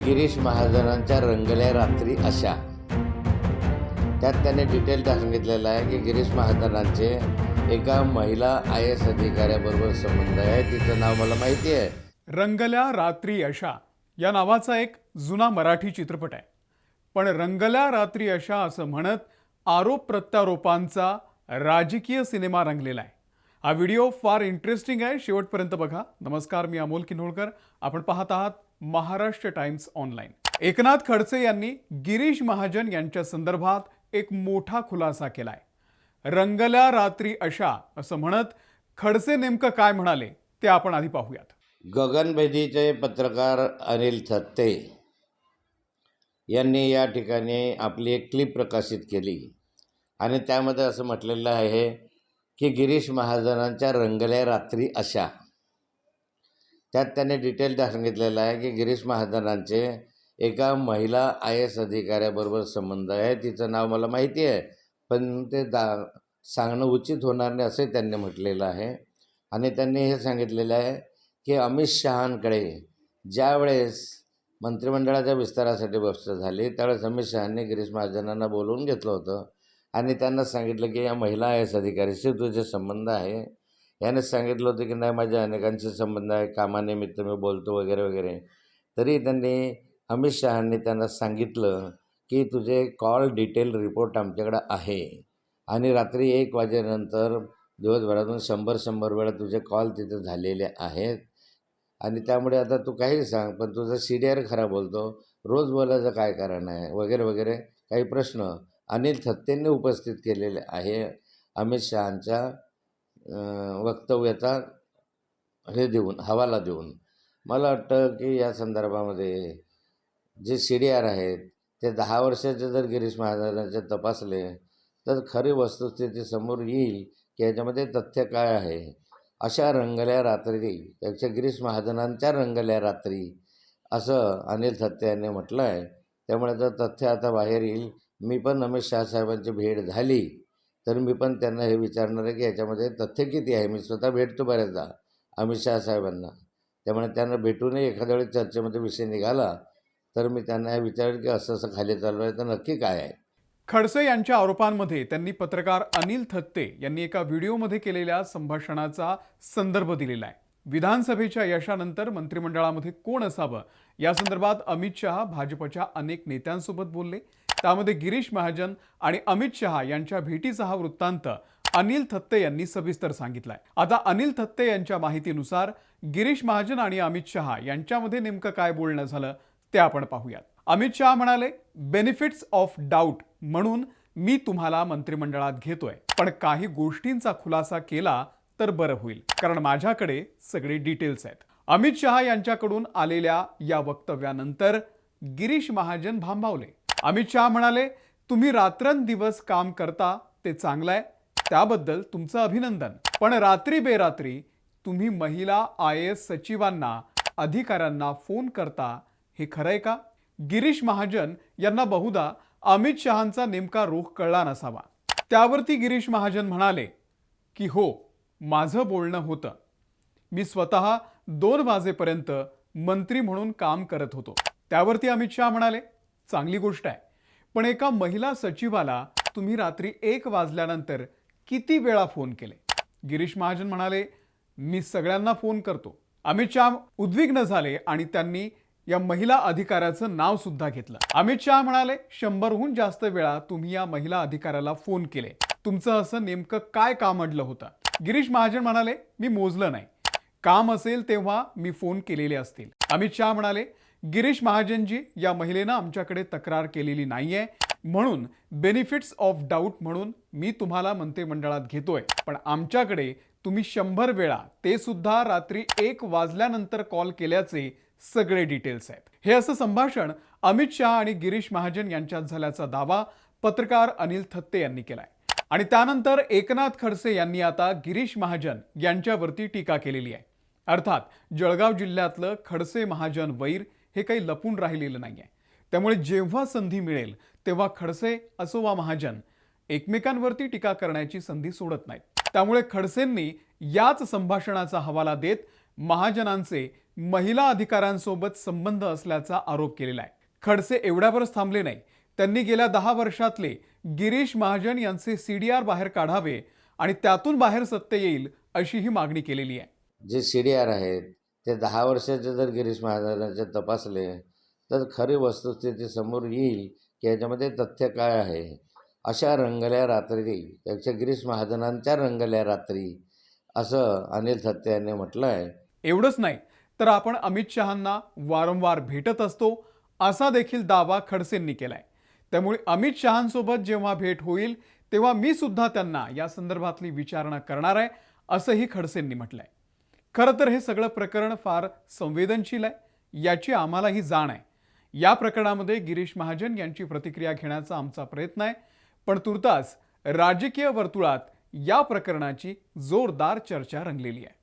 गिरीश महाजनांच्या रंगल्या रात्री अशा. त्यात त्याने डिटेल सांगितलेलं आहे की गिरीश महाजनांचे एका महिला IAS अधिकाऱ्याबरोबर संबंध आहे. तिचं नाव मला माहिती आहे. रंगल्या रात्री अशा या नावाचा एक जुना मराठी चित्रपट आहे. पण रंगल्या रात्री अशा असं म्हणत आरोप प्रत्यारोपांचा राजकीय सिनेमा रंगलेला आहे. हा व्हिडिओ फार इंटरेस्टिंग आहे, शेवटपर्यंत बघा. नमस्कार, मी अमोल किन्होळकर. आपण पाहत आहात महाराष्ट्र टाइम्स ऑनलाईन. एकनाथ खडसे यांनी गिरीश महाजन यांच्या संदर्भात एक मोठा खुलासा केलाय. रंगल्या रात्री अशा असं म्हणत खडसे नेमकं काय म्हणाले ते आपण आधी पाहूयात. गगनभेदीचे पत्रकार अनिल थत्ते यांनी या ठिकाणी आपली एक क्लिप प्रकाशित केली आणि त्यामध्ये असं म्हटलेलं आहे की गिरीश महाजनांच्या रंगल्या रात्री अशा. त्यात त्याने डिटेल सांगितलेलं आहे की गिरीश महाजनांचे एका महिला IAS अधिकाऱ्याबरोबर संबंध आहे. तिचं नाव मला माहिती आहे, पण ते सांगणं उचित होणार नाही असे त्यांनी म्हटलेलं आहे. आणि त्यांनी हे सांगितलेलं आहे की अमित शहांकडे ज्यावेळेस मंत्रिमंडळाच्या विस्तारासाठी व्यवस्था झाली त्यावेळेस अमित शहांनी गिरीश महाजनांना बोलवून घेतलं होतं आणि त्यांना सांगितलं की या महिला IAS अधिकाऱ्याशी तुझे संबंध आहे. याने सांगितलं होतं की नाही, माझ्या अनेकांचे संबंध आहे, कामानिमित्त मी बोलतो वगैरे वगैरे. तरी त्यांनी अमित शहांनी त्यांना सांगितलं की तुझे कॉल डिटेल रिपोर्ट आमच्याकडे आहे आणि रात्री 1 वाजेनंतर दिवसभरातून 100 वेळा तुझे कॉल तिथे झालेले आहेत आणि त्यामुळे आता तू काही सांग, पण तुझा CDR खरा बोलतो, रोज बोलायचं काय कारण आहे वगैरे वगैरे काही प्रश्न अनिल थत्तेंनी उपस्थित केलेले आहे. अमित शहांच्या वक्तव्याचा हवाला देऊन मला वाटतं की या संदर्भामध्ये जे CDR आहेत ते 10 वर्षाचे जर गिरीश महाजनांचे तपासले तर खरी वस्तुस्थिती समोर येईल की याच्यामध्ये तथ्य काय आहे. अशा रंगल्या रात्री त्याच्या गिरीश महाजनांच्या रंगल्या रात्री असं अनिल थत्ते यांनी म्हटलं आहे. त्यामुळे जर तथ्य आता बाहेर येईल. मी पण अमित शहा साहेबांची भेट झाली तर मी पण त्यांना हे विचारणार आहे की याच्यामध्ये तथ्य किती आहे. मी स्वतः भेटतो बऱ्याचदा अमित शहा साहेबांना, त्यामुळे त्यांना भेटूनही एखाद्या वेळेस चर्चेमध्ये विषय निघाला तर मी त्यांना हे विचारेल की असं असं खाली चालू आहे तर नक्की काय आहे. खडसे यांच्या आरोपांमध्ये त्यांनी पत्रकार अनिल थत्ते यांनी एका व्हिडिओमध्ये केलेल्या संभाषणाचा संदर्भ दिलेला आहे. विधानसभेच्या यशानंतर मंत्रिमंडळामध्ये कोण असावं या संदर्भात अमित शहा भाजपच्या अनेक नेत्यांसोबत बोलले. त्यामध्ये गिरीश महाजन आणि अमित शहा यांच्या भेटीचा हा वृत्तांत अनिल थत्ते यांनी सविस्तर सांगितलाय. आता अनिल थत्ते यांच्या माहितीनुसार गिरीश महाजन आणि अमित शहा यांच्यामध्ये नेमकं काय बोलणं झालं ते आपण पाहूयात. अमित शहा म्हणाले, बेनिफिट्स ऑफ डाऊट म्हणून मी तुम्हाला मंत्रिमंडळात घेतोय, पण काही गोष्टींचा खुलासा केला तर बरं होईल, कारण माझ्याकडे सगळे डिटेल्स आहेत. अमित शहा यांच्याकडून आलेल्या या वक्तव्यानंतर गिरीश महाजन भांबावले. अमित शहा म्हणाले, तुम्ही रात्रंदिवस काम करता ते चांगलं आहे, त्याबद्दल तुमचं अभिनंदन, पण रात्री बेरात्री तुम्ही महिला IAS सचिवांना अधिकाऱ्यांना फोन करता, हे खरंय का? गिरीश महाजन यांना बहुधा अमित शहांचा नेमका रोख कळला नसावा. त्यावरती गिरीश महाजन म्हणाले की हो, माझं बोलणं होतं. मी स्वतः 2 वाजेपर्यंत मंत्री म्हणून काम करत होतो. त्यावरती अमित शहा म्हणाले, चांगली गोष्ट आहे, पण एका महिला सचिवाला तुम्ही रात्री 1 वाजल्यानंतर किती वेळा फोन केले? गिरीश महाजन म्हणाले, मी सगळ्यांना फोन करतो. अमित शहा उद्विग्न झाले आणि त्यांनी या महिला अधिकाऱ्याचं नाव सुद्धा घेतलं. अमित शहा म्हणाले, 100हून जास्त वेळा तुम्ही या महिला अधिकाऱ्याला फोन केले. तुमचं असं नेमकं काय काम अडलं होतं? गिरीश महाजन म्हणाले, मी मोजलं नाही. काम असेल तेव्हा मी फोन केलेले असतील. अमित शहा म्हणाले, गिरीश महाजनजी, या महिलेनं आमच्याकडे तक्रार केलेली नाहीये, म्हणून बेनिफिट्स ऑफ डाऊट म्हणून मी तुम्हाला मंत्रिमंडळात घेतोय, पण आमच्याकडे तुम्ही 100 वेळा ते सुद्धा रात्री 1 वाजल्यानंतर कॉल केल्याचे सगळे डिटेल्स आहेत. हे असं संभाषण अमित शहा आणि गिरीश महाजन यांच्यात झाल्याचा दावा पत्रकार अनिल थत्ते यांनी केलाय. आणि त्यानंतर एकनाथ खडसे यांनी आता गिरीश महाजन यांच्यावरती टीका केलेली आहे. अर्थात जळगाव जिल्ह्यातलं खडसे महाजन वैर हे काही लपून राहिलेलं नाहीये. त्यामुळे जेव्हा संधी मिळेल तेव्हा खडसे असो वा महाजन एकमेकांवरती टीका करण्याची संधी सोडत नाहीत. त्यामुळे खडसेंनी याच संभाषणाचा हवाला देत महाजनांचे महिला अधिकाऱ्यांसोबत संबंध असल्याचा आरोप केलेला आहे. खडसे एवढ्यावरच थांबले नाही. त्यांनी गेल्या 10 वर्षातले गिरीश महाजन यांचे CDR बाहेर काढावे आणि त्यातून बाहेर सत्य येईल अशीही मागणी केलेली आहे. जे CDR आहेत ते 10 वर्षाचे जर गिरीश महाजनांचे तपासले तर खरी वस्तुस्थिती समोर येईल की याच्यामध्ये तथ्य काय आहे. अशा रंगल्या रात्री, त्याच्या गिरीश महाजनांच्या रंगल्या रात्री असं अनिल थत्ते यांनी म्हटलं आहे. एवढंच नाही तर आपण अमित शहांना वारंवार भेटत असतो असा देखील दावा खडसेंनी केलाय. त्यामुळे अमित शहांसोबत जेव्हा भेट होईल तेव्हा मी सुद्धा त्यांना या संदर्भातली विचारणा करणार आहे असंही खडसेंनी म्हटलंय. खरं तर हे सगळं प्रकरण फार संवेदनशील आहे याची आम्हालाही जाण आहे. या प्रकरणामध्ये गिरीश महाजन यांची प्रतिक्रिया घेण्याचा आमचा प्रयत्न आहे, पण तुर्तास राजकीय वर्तुळात या प्रकरणाची जोरदार चर्चा रंगलेली आहे.